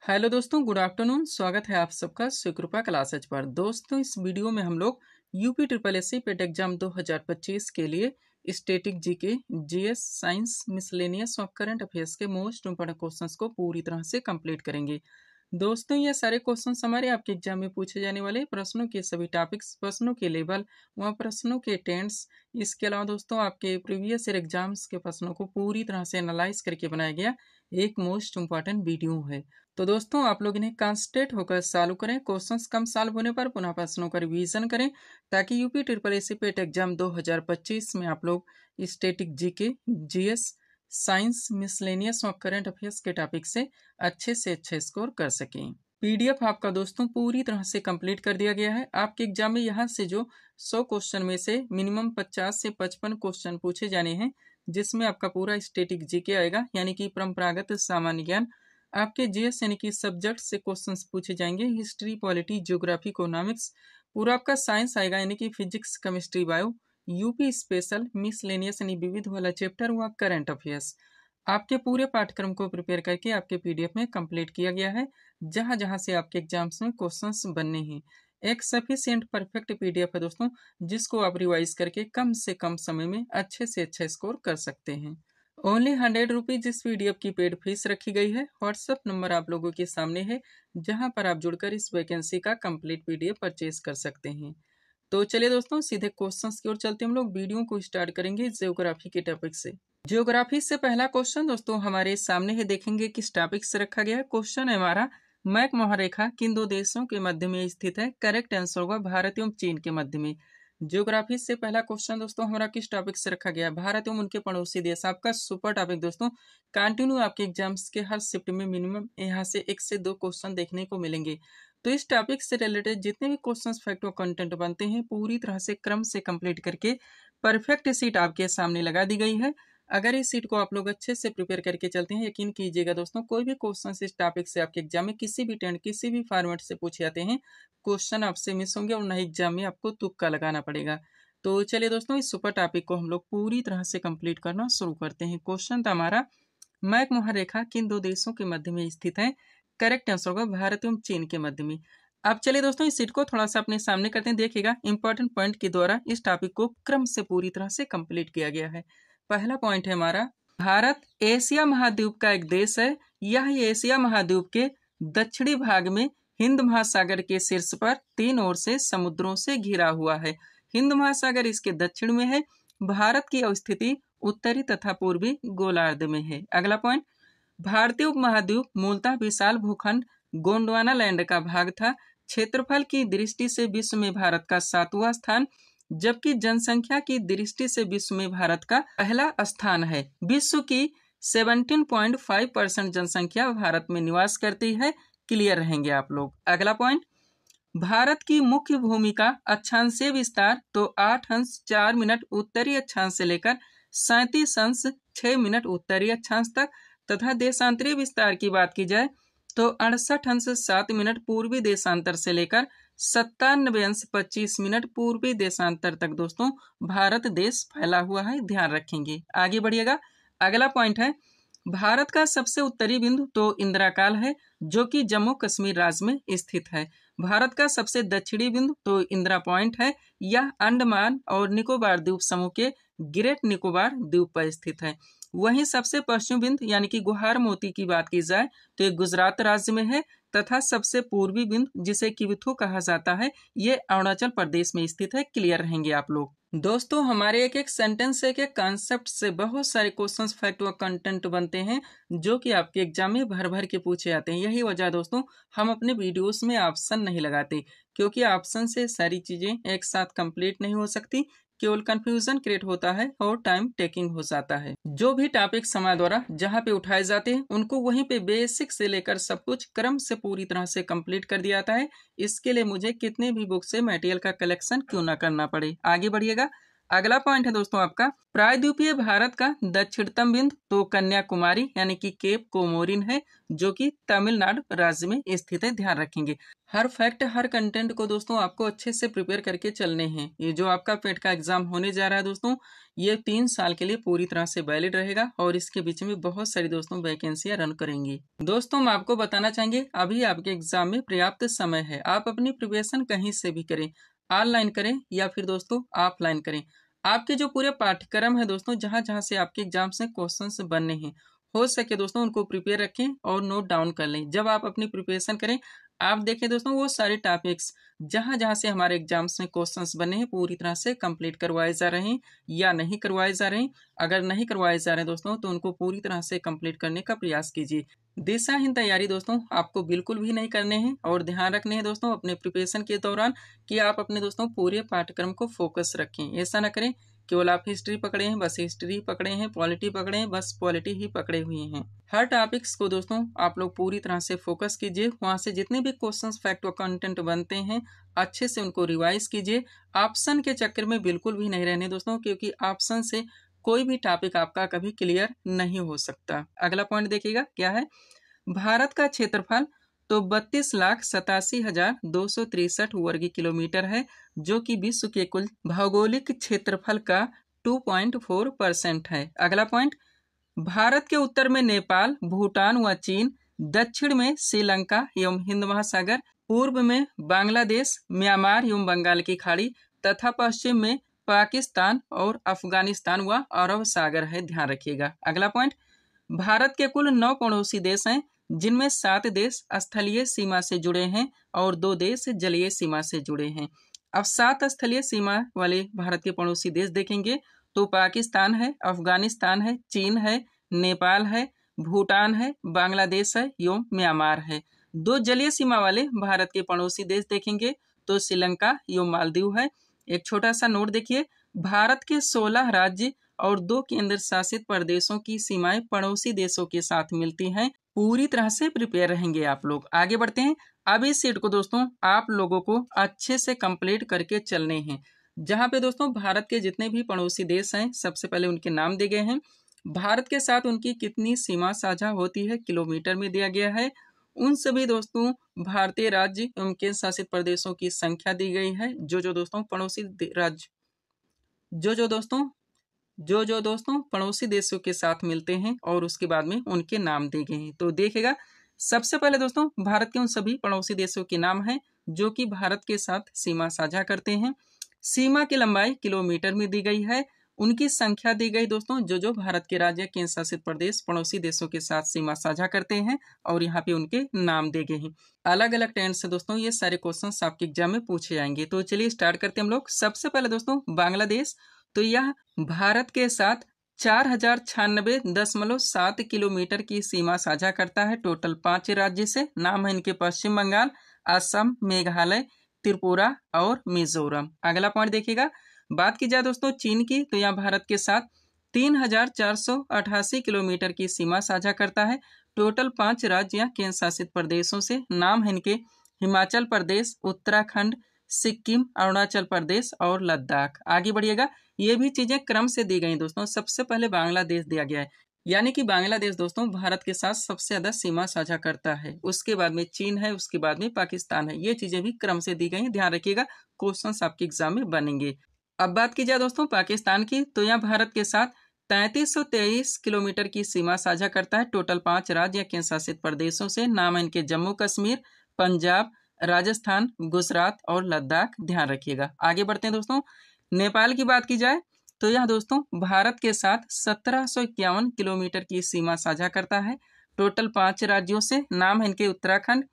Hello दोस्तों, good afternoon. स्वागत है आप सबका सुकृपा क्लासेज पर। दोस्तों, इस वीडियो में हम लोग यूपी ट्रिपल एससी पेट एग्जाम 2025 के लिए static GK, GS, science, miscellaneous और करंट अफेयर्स के मोस्ट इंपोर्टेंट क्वेश्चंस को पूरी तरह से कंप्लीट करेंगे। दोस्तों, ये सारे क्वेश्चंस हमारे आपके एग्जाम में पूछे जाने वाले प्रश्नों के सभी टॉपिक्स, प्रश्नों के लेवल व प्रश्नों के टेंस, इसके अलावा दोस्तों आपके प्रीवियस ईयर एग्जाम्स के प्रश्नों को पूरी तरह से एनालाइज करके बनाया गया एक मोस्ट इंपॉर्टेंट वीडियो है। तो दोस्तों, आप लोग इन्हें कंसंट्रेट होकर सॉल्व करें। क्वेश्चंस कम सॉल्व होने पर पुनः प्रश्नों का रिवीजन करें ताकि यूपी ट्रिपल एससी पेट एग्जाम 2025 में आप लोग static GK, GS, science, miscellaneous और करंट अफेयर्स के टॉपिक से अच्छे स्कोर कर सकें। पीडीएफ आपका दोस्तों पूरी तरह से कंप्लीट कर दिया गया है। आपके एग्जाम में यहाँ से जो 100 क्वेश्चन में से मिनिमम 50 से 55 क्वेश्चन पूछे जाने हैं, जिसमें आपका पूरा स्टैटिक जीके आएगा, यानी कि परंपरागत सामान्य ज्ञान। आपके जीएस यानी कि सब्जेक्ट से क्वेश्चंस पूछे जाएंगे, हिस्ट्री, पॉलिटी, ज्योग्राफी, इकोनॉमिक्स। पूरा आपका साइंस आएगा, यानी कि physics, chemistry, bio. UP special, miscellaneous यानी विविध वाला चैप्टर हुआ, करंट अफेयर्स। आपके पूरे पाठ्यक्रम को प्रिपेयर करके आपके पीडीएफ में कंप्लीट किया गया है, जहां जहां से आपके एग्जाम्स में क्वेश्चंस बनने हैं। एक सफिशिएंट परफेक्ट पीडीएफ है दोस्तों, जिसको आप रिवाइज करके कम से कम समय में अच्छे से अच्छा स्कोर कर सकते हैं। ओनली 100 रुपीज इस पीडीएफ की पेड फीस रखी गई है। व्हाट्सएप नंबर आप लोगों के सामने है, जहां पर आप जुड़कर इस वैकेंसी का कंप्लीट पीडीएफ परचेज कर सकते हैं। तो चलिए दोस्तों, सीधे क्वेश्चंस की ओर चलते हम लोग वीडियो को स्टार्ट करेंगे ज्योग्राफी के टॉपिक से। ज्योग्राफी से पहला क्वेश्चन दोस्तों हमारे सामने है, देखेंगे किस टॉपिक से रखा गया है। क्वेश्चन है हमारा, मैक महारेखा किन दो देशों के मध्य में स्थित है? करेक्ट आंसर होगा भारत एवं चीन के मध्य में। ज्योग्राफी से पहला क्वेश्चन दोस्तों हमारा किस टॉपिक से रखा गया है? भारत एवं उनके पड़ोसी देश। आपका सुपर टॉपिक दोस्तों, कंटिन्यू आपके एग्जाम्स के हर शिफ्ट में मिनिमम यहाँ से 1 से 2 क्वेश्चन देखने को मिलेंगे। तो इस टॉपिक से रिलेटेड जितने भी क्वेश्चंस, फैक्ट और कंटेंट बनते हैं, पूरी तरह से क्रम से कंप्लीट करके परफेक्ट सीट आपके सामने लगा दी गई है। अगर इस सीट को आप लोग अच्छे से प्रिपेयर करके चलते हैं, यकीन कीजिएगा दोस्तों, कोई भी क्वेश्चन इस टॉपिक से आपके एग्जाम में किसी भी टेंट, किसी भी फॉर्मेट से पूछे जाते हैं, क्वेश्चन आपसे मिस होंगे और ना एग्जाम में आपको तुक्का लगाना पड़ेगा। तो चलिए दोस्तों, इस सुपर टॉपिक को हम लोग पूरी तरह से कंप्लीट करना शुरू करते हैं। क्वेश्चन था हमारा, मैक महारेखा किन दो देशों के मध्य में स्थित है? करेक्ट आंसर होगा भारत एवं चीन के मध्य में। अब चलिए दोस्तों, इस सीट को थोड़ा सा अपने सामने करते हैं। देखिएगा, इंपॉर्टेंट पॉइंट के द्वारा इस टॉपिक को क्रम से पूरी तरह से कंप्लीट किया गया है। पहला पॉइंट है हमारा, भारत एशिया महाद्वीप का एक देश है। यह एशिया महाद्वीप के दक्षिणी भाग में हिंद महासागर के शीर्ष पर 3 ओर से समुद्रों से घिरा हुआ है। हिंद महासागर इसके दक्षिण में है। भारत की अवस्थिति उत्तरी तथा पूर्वी गोलार्ध में है। अगला पॉइंट, भारतीय उपमहाद्वीप मूलतः विशाल भूखंड गोंडवाना लैंड का भाग था। क्षेत्रफल की दृष्टि से विश्व में भारत का 7वां स्थान, जबकि जनसंख्या की दृष्टि से विश्व में भारत का पहला स्थान है। विश्व की 17.5% जनसंख्या भारत में निवास करती है। क्लियर रहेंगे आप लोग। अगला पॉइंट, भारत की मुख्य भूमि का अक्षांशीय विस्तार तो 8 अंश 4 मिनट उत्तरी अक्षांश से लेकर 37 अंश 6 मिनट उत्तरी अक्षांश तक, तथा देशांतरीय विस्तार की बात की जाए तो 68 अंश 7 मिनट पूर्वी देशांतर से लेकर 97 अंश 25 मिनट पूर्वी देशांतर तक दोस्तों भारत देश फैला हुआ है। ध्यान रखेंगे। आगे बढ़िएगा। अगला पॉइंट है, भारत का सबसे उत्तरी बिंदु तो इंदिराकाल है, जो कि जम्मू कश्मीर राज्य में स्थित है। भारत का सबसे दक्षिणी बिंदु तो इंदिरा पॉइंट है। यह अंडमान और निकोबार द्वीप समूह के ग्रेट निकोबार द्वीप पर स्थित है। वहीं सबसे पश्चिमी बिंदु यानी कि गुहार मोती की बात की जाए तो ये गुजरात राज्य में है, तथा सबसे पूर्वी बिंदु जिसे किबिथु कहा जाता है, ये अरुणाचल प्रदेश में स्थित है। क्लियर रहेंगे आप लोग। दोस्तों, हमारे एक एक सेंटेंस, एक एक कॉन्सेप्ट से बहुत सारे क्वेश्चंस, फैक्ट व कंटेंट बनते हैं, जो कि आपके एग्जाम में भर भर के पूछे जाते हैं। यही वजह दोस्तों, हम अपने वीडियोस में ऑप्शन नहीं लगाते, क्योंकि ऑप्शन से सारी चीजें एक साथ कंप्लीट नहीं हो सकती, केवल कंफ्यूजन क्रिएट होता है और टाइम टेकिंग हो जाता है। जो भी टॉपिक्स हमारे द्वारा जहाँ पे उठाए जाते हैं, उनको वहीं पे बेसिक से लेकर सब कुछ क्रम से पूरी तरह से कंप्लीट कर दिया जाता है। इसके लिए मुझे कितने भी बुक से मटेरियल का कलेक्शन क्यों ना करना पड़े। आगे बढ़िएगा। अगला पॉइंट है दोस्तों आपका प्रायद्वीपीय भारत का दक्षिणतम बिंदु, तो कन्याकुमारी यानी कि केप कोमोरिन है, जो कि तमिलनाडु राज्य में स्थित है। ध्यान रखेंगे हर फैक्ट हर कंटेंट को दोस्तों आपको अच्छे से प्रिपेयर करके चलने हैं। ये जो आपका पेट का एग्जाम होने जा रहा है दोस्तों, ये 3 साल के लिए पूरी तरह से वैलिड रहेगा और इसके बीच में बहुत सारी दोस्तों वैकेंसियां रन करेंगी। दोस्तों हम आपको बताना चाहेंगे अभी आपके एग्जाम में पर्याप्त समय है। आप अपनी प्रिपरेशन कहीं से भी करें, ऑनलाइन करें या फिर दोस्तों ऑफलाइन करें। आपके जो पूरे पाठ्यक्रम है दोस्तों, जहां जहां से आपके एग्जाम से क्वेश्चंस बनने हैं, हो सके दोस्तों उनको प्रिपेयर रखें और नोट डाउन कर लें। जब आप अपनी प्रिपरेशन करें, आप देखें दोस्तों वो सारे टॉपिक्स जहां जहां से हमारे एग्जाम्स में क्वेश्चंस बने हैं पूरी तरह से कंप्लीट करवाए जा रहे हैं या नहीं करवाए जा रहे हैं। अगर नहीं करवाए जा रहे हैं दोस्तों, तो उनको पूरी तरह से कंप्लीट करने का प्रयास कीजिए। दिशाहीन तैयारी दोस्तों आपको बिल्कुल भी नहीं करने हैं और ध्यान रखने हैं दोस्तों अपने प्रिपरेशन के दौरान कि आप अपने दोस्तों पूरे पाठ्यक्रम को फोकस रखें। ऐसा ना करें केवल आप हिस्ट्री पकड़े हैं बस हिस्ट्री पकड़े हैं, पॉलिटी पकड़े हैं बस पॉलिटी ही पकड़े हुए हैं। हर टॉपिक्स को दोस्तों आप लोग पूरी तरह से फोकस कीजिए। वहां से जितने भी क्वेश्चंस फैक्ट और कंटेंट बनते हैं अच्छे से उनको रिवाइज कीजिए। ऑप्शन के चक्कर में बिल्कुल भी नहीं रहने दोस्तों, क्योंकि ऑप्शन से कोई भी टॉपिक आपका कभी क्लियर नहीं हो सकता। अगला पॉइंट देखिएगा क्या है। भारत का क्षेत्रफल तो 32,87,263 वर्ग किलोमीटर है, जो कि विश्व के कुल भौगोलिक क्षेत्रफल का 2.4% है। अगला पॉइंट, भारत के उत्तर में नेपाल, भूटान व चीन, दक्षिण में श्रीलंका एवं हिंद महासागर, पूर्व में बांग्लादेश, म्यांमार एवं बंगाल की खाड़ी तथा पश्चिम में पाकिस्तान और अफगानिस्तान व अरब सागर है। ध्यान रखिएगा। अगला पॉइंट, भारत के कुल 9 पड़ोसी देश हैं, जिनमें 7 देश स्थलीय सीमा से जुड़े हैं और 2 देश जलीय सीमा से जुड़े हैं। अब 7 स्थलीय सीमा वाले भारत के पड़ोसी देश देखेंगे तो पाकिस्तान है, अफगानिस्तान है, चीन है, नेपाल है, भूटान है, बांग्लादेश है एवं म्यांमार है। 2 जलीय सीमा वाले भारत के पड़ोसी देश देखेंगे तो श्रीलंका एवं मालदीव है। एक छोटा सा नोट देखिए, भारत के 16 राज्य और 2 केंद्र शासित प्रदेशों की सीमाएं पड़ोसी देशों के साथ मिलती हैं। पूरी तरह से प्रिपेयर रहेंगे आप लोग। आगे बढ़ते हैं। अब इस सेट को दोस्तों आप लोगों को अच्छे से कंप्लीट करके चलने हैं। जहां पे दोस्तों भारत के जितने भी पड़ोसी देश हैं सबसे पहले उनके नाम दिए गए हैं। भारत के साथ उनकी कितनी सीमा साझा होती है किलोमीटर में दिया गया है। उन सभी दोस्तों भारतीय राज्य एवं केंद्र शासित प्रदेशों की संख्या दी गई है। जो दोस्तों पड़ोसी राज्य जो दोस्तों पड़ोसी देशों के साथ मिलते हैं और उसके बाद में उनके नाम दिए गए हैं। तो देखिएगा सबसे पहले दोस्तों भारत के उन सभी पड़ोसी देशों के नाम हैं जो कि भारत के साथ सीमा साझा करते हैं। सीमा की लंबाई किलोमीटर में दी गई है। उनकी संख्या दी गई दोस्तों जो भारत के राज्य केंद्र शासित प्रदेश पड़ोसी देशों के साथ सीमा साझा करते हैं और यहाँ पे उनके नाम दिए गए हैं। अलग अलग टेंस से दोस्तों ये सारे क्वेश्चंस आपके एग्जाम में पूछे जाएंगे। तो चलिए स्टार्ट करते हैं हम लोग। सबसे पहले दोस्तों बांग्लादेश, तो यह भारत के साथ 4096.7 किलोमीटर की सीमा साझा करता है टोटल 5 राज्य से। नाम है इनके पश्चिम बंगाल, असम, मेघालय, त्रिपुरा और मिजोरम। अगला पॉइंट देखिएगा। बात की जाए दोस्तों चीन की, तो यह भारत के साथ 3488 किलोमीटर की सीमा साझा करता है टोटल 5 राज्य या केंद्र शासित प्रदेशों से। नाम है इनके हिमाचल प्रदेश, उत्तराखंड, सिक्किम, अरुणाचल प्रदेश और लद्दाख। आगे बढ़िएगा। ये भी चीजें क्रम से दी गई दोस्तों। सबसे पहले बांग्लादेश दिया गया है, यानी कि बांग्लादेश दोस्तों भारत के साथ सबसे ज्यादा सीमा साझा करता है। उसके बाद में चीन है, उसके बाद में पाकिस्तान है। ये चीजें भी क्रम से दी गई हैं। ध्यान रखिएगा, क्वेश्चंस आपके एग्जाम में बनेंगे। अब बात की जाए दोस्तों पाकिस्तान की, तो यह भारत के साथ 3323 किलोमीटर की सीमा साझा करता है टोटल 5 राज्य या केंद्र शासित प्रदेशों से। नाम है इनके जम्मू कश्मीर, पंजाब, राजस्थान, गुजरात और लद्दाख। ध्यान रखिएगा। आगे बढ़ते हैं दोस्तों। नेपाल की बात की जाए तो यह दोस्तों भारत के साथ 1751 किलोमीटर की सीमा साझा करता है टोटल 5 राज्यों से। नाम है इनके उत्तराखंड,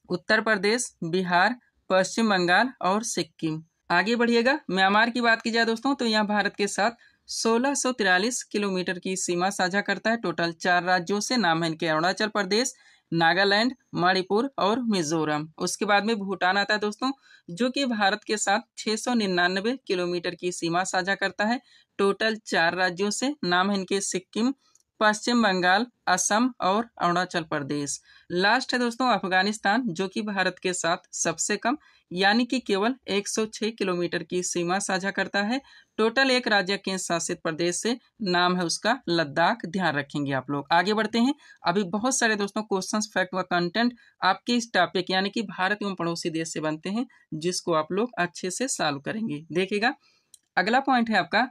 उत्तर प्रदेश, बिहार, पश्चिम बंगाल और सिक्किम। आगे बढ़िएगा। म्यांमार की बात की जाए दोस्तों तो यह भारत के साथ 1643 किलोमीटर की सीमा साझा करता है टोटल 4 राज्यों से। नाम है इनके अरुणाचल प्रदेश, नागालैंड, मणिपुर और मिजोरम। उसके बाद में भूटान आता है दोस्तों, जो कि भारत के साथ 699 किलोमीटर की सीमा साझा करता है टोटल 4 राज्यों से। नाम है इनके सिक्किम, पश्चिम बंगाल, असम और अरुणाचल प्रदेश। लास्ट है दोस्तों अफगानिस्तान, जो कि भारत के साथ सबसे कम यानी कि केवल 106 किलोमीटर की सीमा साझा करता है। टोटल एक राज्य केंद्र शासित प्रदेश से, नाम है उसका लद्दाख। ध्यान रखेंगे आप लोग। आगे बढ़ते हैं। अभी बहुत सारे दोस्तों क्वेश्चंस, फैक्ट व कंटेंट आपके इस टॉपिक यानी कि भारत एवं पड़ोसी देश से बनते हैं, जिसको आप लोग अच्छे से सॉल्व करेंगे। देखिएगा, अगला पॉइंट है आपका,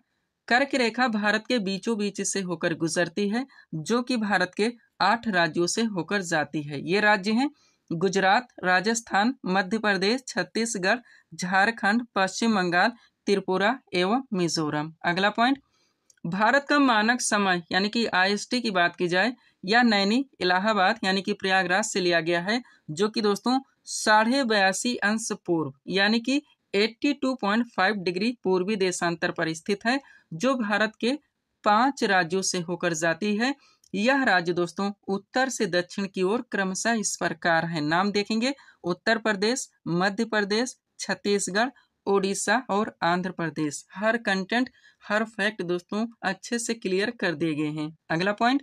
कर्क रेखा भारत के बीचों बीच से होकर गुजरती है, जो कि भारत के 8 राज्यों से होकर जाती है। ये राज्य हैं गुजरात, राजस्थान, मध्य प्रदेश, छत्तीसगढ़, झारखंड, पश्चिम बंगाल, त्रिपुरा एवं मिजोरम। अगला पॉइंट, भारत का मानक समय यानी कि IST की बात की जाए, या नैनी इलाहाबाद यानी कि प्रयागराज से लिया गया है, जो कि दोस्तों 82.5 अंश पूर्व यानी कि 82.5 डिग्री पूर्वी देशांतर पर स्थित है, जो भारत के 5 राज्यों से होकर जाती है। यह राज्य दोस्तों उत्तर से दक्षिण की ओर क्रमशः इस प्रकार है। नाम देखेंगे, उत्तर प्रदेश, मध्य प्रदेश, छत्तीसगढ़, ओडिशा और आंध्र प्रदेश। हर कंटेंट, हर फैक्ट दोस्तों अच्छे से क्लियर कर दिए गए हैं। अगला पॉइंट,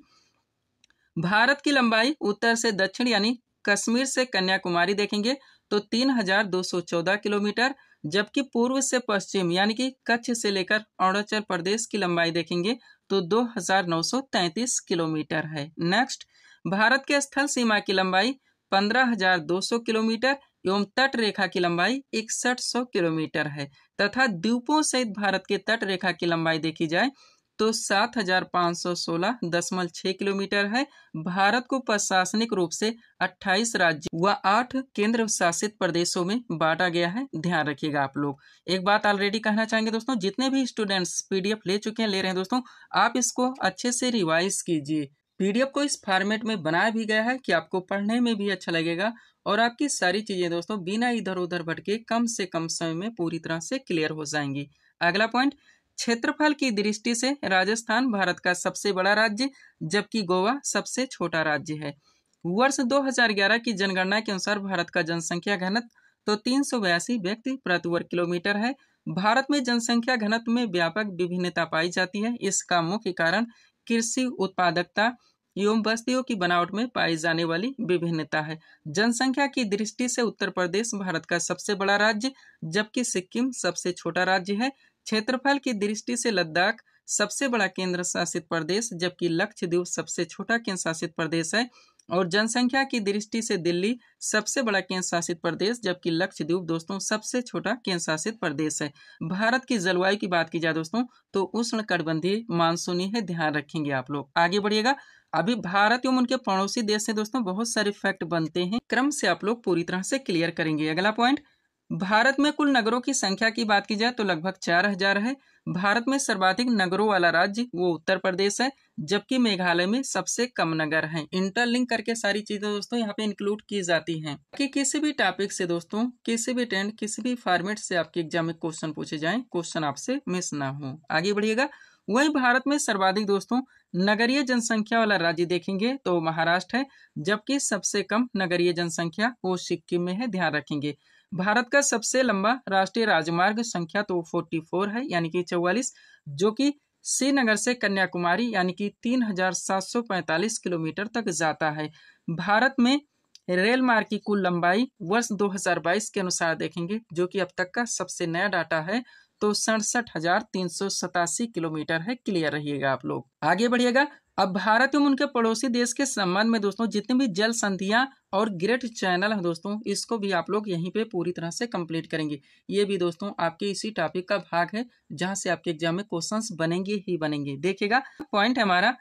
भारत की लंबाई उत्तर से दक्षिण यानी कश्मीर से कन्याकुमारी देखेंगे तो 3214 किलोमीटर, जबकि पूर्व से पश्चिम यानी कि कच्छ से लेकर अरुणाचल प्रदेश की लंबाई देखेंगे तो 2933 किलोमीटर है। नेक्स्ट, भारत के स्थल सीमा की लंबाई 15,200 किलोमीटर एवं तट रेखा की लंबाई 6100 किलोमीटर है, तथा द्वीपों सहित भारत के तट रेखा की लंबाई देखी जाए तो 7516.6 किलोमीटर है। भारत को प्रशासनिक रूप से 28 राज्य व 8 केंद्र शासित प्रदेशों में बांटा गया है। ध्यान रखिएगा आप लोग। एक बात ऑलरेडी कहना चाहेंगे दोस्तों, जितने भी स्टूडेंट्स PDF ले चुके हैं, ले रहे हैं दोस्तों, आप इसको अच्छे से रिवाइज कीजिए। PDF को इस फॉर्मेट में बनाया भी गया है कि आपको पढ़ने में भी अच्छा लगेगा और आपकी सारी चीजें दोस्तों बिना इधर उधर भटके कम से कम समय में पूरी तरह से क्लियर हो जाएंगी। अगला पॉइंट, क्षेत्रफल की दृष्टि से राजस्थान भारत का सबसे बड़ा राज्य, जबकि गोवा सबसे छोटा राज्य है। वर्ष 2011 की जनगणना के अनुसार भारत का जनसंख्या घनत्व तो 382 व्यक्ति प्रति वर्ग किलोमीटर है। भारत में जनसंख्या घनत्व में व्यापक विभिन्नता पाई जाती है। इसका मुख्य कारण कृषि उत्पादकता एवं बस्तियों की बनावट में पाई जाने वाली विभिन्नता है। जनसंख्या की दृष्टि से उत्तर प्रदेश भारत का सबसे बड़ा राज्य, जबकि सिक्किम सबसे छोटा राज्य है। क्षेत्रफल की दृष्टि से लद्दाख सबसे बड़ा केंद्र शासित प्रदेश, जबकि लक्षद्वीप सबसे छोटा केंद्र शासित प्रदेश है। और जनसंख्या की दृष्टि से दिल्ली सबसे बड़ा केंद्र शासित प्रदेश, जबकि लक्षद्वीप दोस्तों सबसे छोटा केंद्र शासित प्रदेश है। भारत की जलवायु की बात की जाए दोस्तों तो उष्णकटिबंधीय मानसूनी है। ध्यान रखेंगे आप लोग। आगे बढ़िएगा। अभी भारत एवं उनके पड़ोसी देश से दोस्तों बहुत सारे फैक्ट बनते हैं, क्रम से आप लोग पूरी तरह से क्लियर करेंगे। अगला पॉइंट, भारत में कुल नगरों की संख्या की बात की जाए तो लगभग 4000 है। भारत में सर्वाधिक नगरों वाला राज्य वो उत्तर प्रदेश है, जबकि मेघालय में सबसे कम नगर हैं। इंटरलिंक करके सारी चीजें दोस्तों यहाँ पे इंक्लूड की जाती हैं कि किसी भी टॉपिक से दोस्तों, किसी भी ट्रेंड, किसी भी फॉर्मेट से आपके एग्जाम में क्वेश्चन पूछे जाएं, क्वेश्चन आपसे मिस ना हो। आगे बढ़िएगा। वहीं भारत में सर्वाधिक दोस्तों नगरीय जनसंख्या वाला राज्य देखेंगे तो महाराष्ट्र है, जबकि सबसे कम नगरीय जनसंख्या वो सिक्किम में है। ध्यान रखेंगे। भारत का सबसे लंबा राष्ट्रीय राजमार्ग संख्या तो 44 है यानी कि 44, जो कि श्रीनगर से कन्याकुमारी यानी कि 3745 किलोमीटर तक जाता है। भारत में रेल मार्ग की कुल लंबाई वर्ष 2022 के अनुसार देखेंगे, जो कि अब तक का सबसे नया डाटा है, तो 67,387 किलोमीटर है। क्लियर रहिएगा आप लोग। आगे बढ़िएगा। अब भारत एवं उनके पड़ोसी देश के संबंध में दोस्तों जितनी भी जल संधियां और ग्रेट चैनल है दोस्तों, इसको भी आप लोग यहीं पे पूरी तरह से कंप्लीट करेंगे। ये भी दोस्तों आपके इसी टॉपिक का भाग है, जहां से आपके एग्जाम में क्वेश्चंस बनेंगे ही बनेंगे। देखिएगा, पॉइंट है हमारा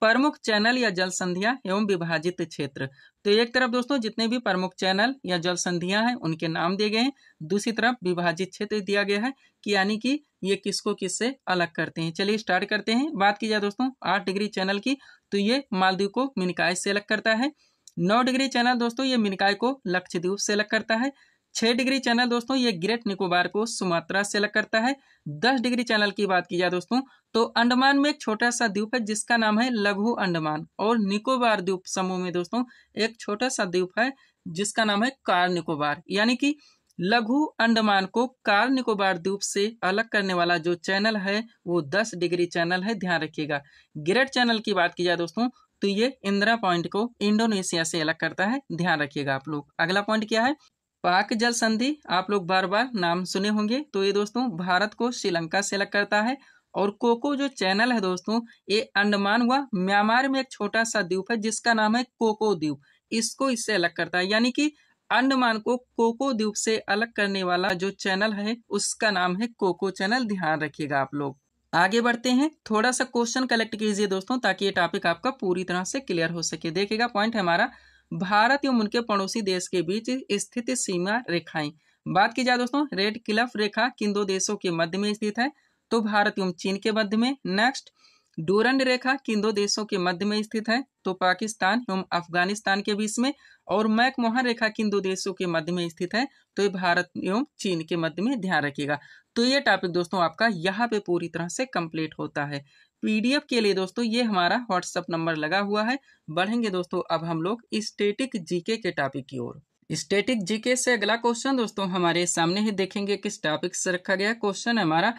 प्रमुख चैनल या जल संधियां एवं विभाजित क्षेत्र। तो एक तरफ दोस्तों जितने भी प्रमुख चैनल या जल संधियां हैं उनके नाम दिए गए हैं, दूसरी तरफ विभाजित क्षेत्र दिया गया है कि यानी कि ये किसको किससे अलग करते हैं। चलिए स्टार्ट करते हैं। बात की जाए दोस्तों 8 डिग्री चैनल की, तो ये मालदीव को मिनिकॉय से अलग करता है। 9 डिग्री चैनल दोस्तों ये मिनिकॉय को लक्षद्वीप से अलग करता है। 6 डिग्री चैनल दोस्तों ये ग्रेट निकोबार को सुमात्रा से अलग करता है। 10 डिग्री चैनल की बात की जाए दोस्तों तो अंडमान में एक छोटा सा द्वीप है जिसका नाम है लघु अंडमान, और निकोबार द्वीप समूह में दोस्तों एक छोटा सा द्वीप है जिसका नाम है कार निकोबार। यानी कि लघु अंडमान को कार निकोबार द्वीप से अलग करने वाला जो चैनल है वो 10 डिग्री चैनल है, ध्यान रखिएगा। ग्रेट चैनल की बात की जाए दोस्तों तो ये इंदिरा पॉइंट को इंडोनेशिया से अलग करता है, ध्यान रखिएगा आप लोग। अगला पॉइंट क्या है, पाक जल संधि, आप लोग बार बार नाम सुने होंगे। तो ये दोस्तों भारत को श्रीलंका से अलग करता है। और कोको जो चैनल है दोस्तों ये अंडमान व म्यांमार में एक छोटा सा द्वीप है जिसका नाम है कोको द्वीप, इसको इससे अलग करता है। यानी कि अंडमान को कोको द्वीप से अलग करने वाला जो चैनल है उसका नाम है कोको चैनल, ध्यान रखिएगा आप लोग। आगे बढ़ते हैं, थोड़ा सा क्वेश्चन कलेक्ट कीजिए दोस्तों ताकि ये टॉपिक आपका पूरी तरह से क्लियर हो सके। देखिएगा पॉइंट है हमारा, भारत एवं उनके पड़ोसी देश के बीच स्थित सीमा रेखाएं। बात की जाए दोस्तों रेड क्लिफ रेखा किन दो देशों के मध्य में स्थित है, तो भारत एवं चीन के मध्य में। नेक्स्ट, डूरंड रेखा किन दो देशों के मध्य में स्थित है, तो पाकिस्तान एवं अफगानिस्तान के बीच में। और मैकमोहन रेखा किन दो देशों के मध्य में स्थित है, तो ये भारत एवं चीन के मध्य में, ध्यान रखिएगा। तो ये टॉपिक दोस्तों आपका यहाँ पे पूरी तरह से कंप्लीट होता है। पीडीएफ के लिए दोस्तों ये हमारा व्हाट्सएप नंबर लगा हुआ है। बढ़ेंगे दोस्तों अब हम लोग स्टैटिक जीके के टॉपिक की ओर। स्टैटिक जीके से अगला क्वेश्चन दोस्तों हमारे सामने ही देखेंगे किस टॉपिक से रखा गया। क्वेश्चन है हमारा,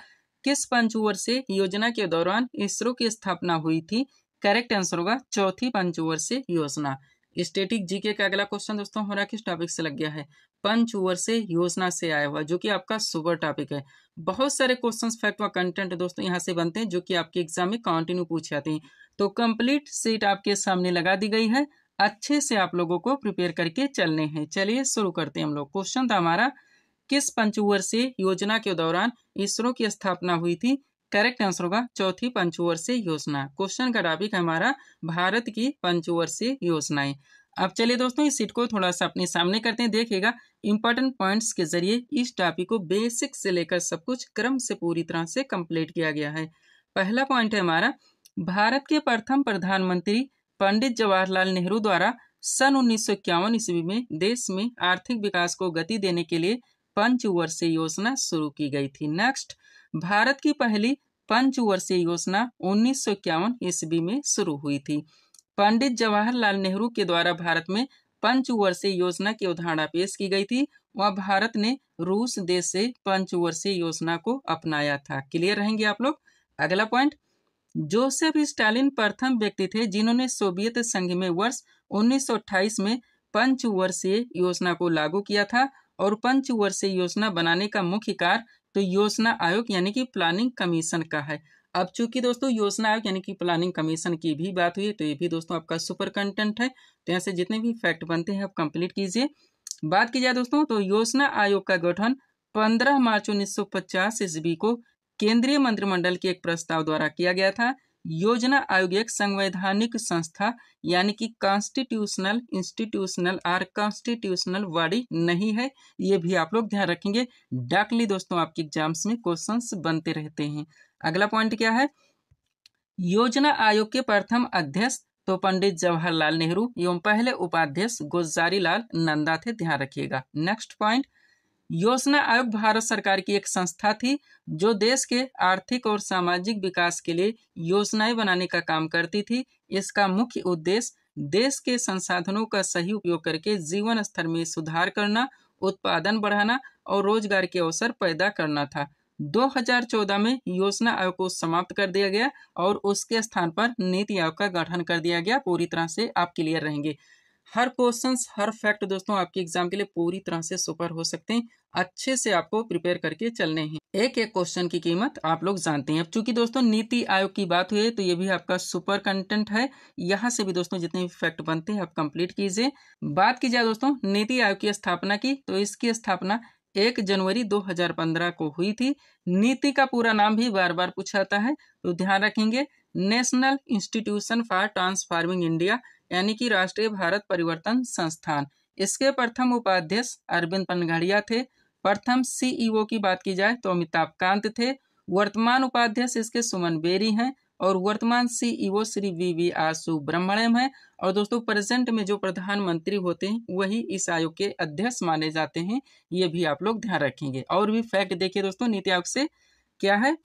किस पंचवर्षीय योजना के दौरान इसरो की स्थापना हुई थी। करेक्ट आंसर होगा चौथी पंचवर्षीय योजना। स्टैटिक जीके का अगला क्वेश्चन दोस्तों हमारा किस टॉपिक से लग गया है, पंचवर्षीय योजना से आया हुआ, जो कि आपका सुपर टॉपिक है। बहुत सारे क्वेश्चंस फैक्ट व कंटेंट दोस्तों यहाँ से बनते हैं जो कि आपके एग्जाम में कंटिन्यू पूछे जाते हैं। तो कंप्लीट सीट आपके सामने लगा दी गई है, अच्छे से आप लोगों को प्रिपेयर करके चलने हैं। चलिए शुरू करते हैं हम लोग। क्वेश्चन था हमारा, किस पंचवर्षीय योजना के दौरान इसरो की स्थापना हुई थी। करेक्ट आंसर होगा चौथी पंचवर्षीय योजना। क्वेश्चन का टॉपिक है हमारा भारत की पंचवर्षीय योजनाएं। अब चलिए दोस्तों इस सीट को थोड़ा सा अपने सामने करते हैं। देखिएगा इंपॉर्टेंट पॉइंट्स के जरिए इस टॉपिक को बेसिक से लेकर सब कुछ क्रम से पूरी तरह से कंप्लीट किया गया है। पहला पॉइंट है हमारा, भारत के प्रथम प्रधानमंत्री पंडित जवाहरलाल नेहरू द्वारा सन 1951 ईस्वी में देश में आर्थिक विकास को गति देने के लिए पंचवर्षीय योजना शुरू की गई थी। नेक्स्ट, भारत की पहली पंचवर्षीय योजना 1951 ईस्वी में शुरू हुई थी। पंडित जवाहरलाल नेहरू के द्वारा भारत में पंचवर्षीय योजना की अवधारणा पेश की गई थी। वह भारत ने रूस देश से पंचवर्षीय योजना को अपनाया था। क्लियर रहेंगे आप लोग। अगला पॉइंट, जोसेफ स्टालिन प्रथम व्यक्ति थे जिन्होंने सोवियत संघ में वर्ष 1928 में पंचवर्षीय योजना को लागू किया था। और पंचवर्षीय योजना बनाने का मुख्य कार्य तो योजना आयोग यानी कि प्लानिंग कमीशन का है। अब चूंकि दोस्तों योजना आयोग यानी कि प्लानिंग कमीशन की भी बात हुई है तो ये भी दोस्तों आपका सुपर कंटेंट है। तो यहाँ से जितने भी फैक्ट बनते हैं आप कंप्लीट कीजिए। बात की जाए दोस्तों तो योजना आयोग का गठन 15 मार्च 1950 ईस्वी को केंद्रीय मंत्रिमंडल के एक प्रस्ताव द्वारा किया गया था। योजना आयोग एक संवैधानिक संस्था यानी कि कॉन्स्टिट्यूशनल इंस्टीट्यूशनल और कॉन्स्टिट्यूशनल बॉडी नहीं है, ये भी आप लोग ध्यान रखेंगे। डाकली दोस्तों आपके एग्जाम्स में क्वेश्चंस बनते रहते हैं। अगला पॉइंट क्या है, योजना आयोग के प्रथम अध्यक्ष तो पंडित जवाहरलाल नेहरू एवं पहले उपाध्यक्ष गुलजारी लाल नंदा थे, ध्यान रखिएगा। नेक्स्ट पॉइंट, योजना आयोग भारत सरकार की एक संस्था थी जो देश के आर्थिक और सामाजिक विकास के लिए योजनाएं बनाने का काम करती थी। इसका मुख्य उद्देश्य देश के संसाधनों का सही उपयोग करके जीवन स्तर में सुधार करना, उत्पादन बढ़ाना और रोजगार के अवसर पैदा करना था। 2014 में योजना आयोग को समाप्त कर दिया गया और उसके स्थान पर नीति आयोग का गठन कर दिया गया। पूरी तरह से आप क्लियर रहेंगे। हर क्वेश्चंस हर फैक्ट दोस्तों आपके एग्जाम के लिए पूरी तरह से सुपर हो सकते हैं। अच्छे से आपको प्रिपेयर करके चलने हैं। एक एक क्वेश्चन की कीमत आप लोग जानते हैं। अब चूंकि दोस्तों नीति आयोग की बात हुई है तो ये भी आपका सुपर कंटेंट है। यहाँ से भी दोस्तों जितने भी फैक्ट बनते हैं आप कंप्लीट कीजिए। बात की जाए दोस्तों नीति आयोग की स्थापना की तो इसकी स्थापना 1 जनवरी 2015 को हुई थी। नीति का पूरा नाम भी बार बार पूछा जाता है तो ध्यान रखेंगे, national institution for transforming India यानी कि राष्ट्रीय भारत परिवर्तन संस्थान। इसके प्रथम उपाध्यक्ष अरविंद पनघड़िया थे। प्रथम सीईओ की बात की जाए तो अमिताभ कांत थे। वर्तमान उपाध्यक्ष इसके सुमन बेरी हैं और वर्तमान सीईओ श्री वी.वी.आर. सुब्रमण्यम है। और दोस्तों प्रेजेंट में जो प्रधानमंत्री होते हैं वही इस आयोग के अध्यक्ष माने जाते हैं, ये भी आप लोग ध्यान रखेंगे। और भी फैक्ट देखिए दोस्तों नीति आयोग से क्या है,